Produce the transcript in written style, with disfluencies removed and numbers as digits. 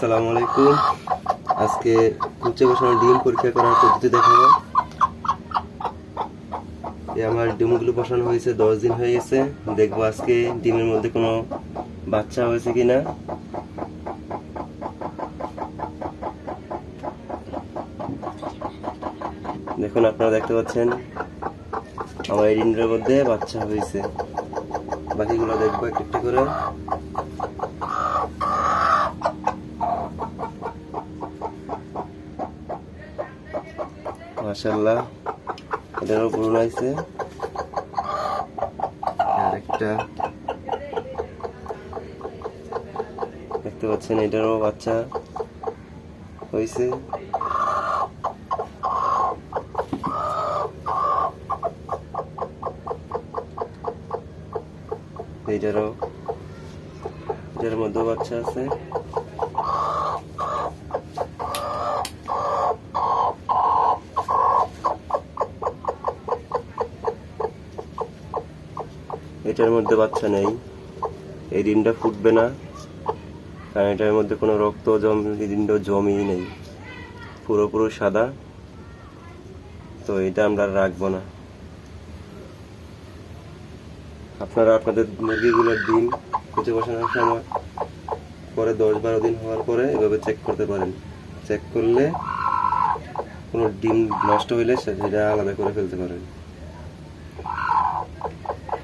আসসালামু আলাইকুম। আজকে কুচে বসানো ডিম পরীক্ষা করার পদ্ধতি দেখাবো। আমার ডিমগুলো বসানো হয়েছে 10 দিন হয়ে গেছে। দেখবো আজকে ডিমের মধ্যে কোনো বাচ্চা হয়েছে কিনা। দেখুন, আপনারা দেখতে পাচ্ছেন আমার এই ডিমের মধ্যে বাচ্চা হয়েছে। বাকিগুলো দেখবো একটা করে। মাশাআল্লাহ, এটারও পূরণ হয়েছে। আরেকটা দেখতে পাচ্ছেন, এটারও বাচ্চা হয়েছে। এটার মধ্যেও বাচ্চা আছে। এটার মধ্যে বাচ্চা নেই, এই ডিমটা ফুটবে না, কারণ এটার মধ্যে কোনো রক্ত ডিমটা জমিই নেই, পুরোপুরি সাদা। তো এটা আমরা রাখবো না। আপনারা আপনাদের মুরগিগুলোর ডিম কুচে বসানোর সময় পরে 10-12 দিন হওয়ার পরে এভাবে চেক করতে পারেন। চেক করলে কোনো ডিম নষ্ট হইলে সেটা আলাদা করে ফেলতে পারেন।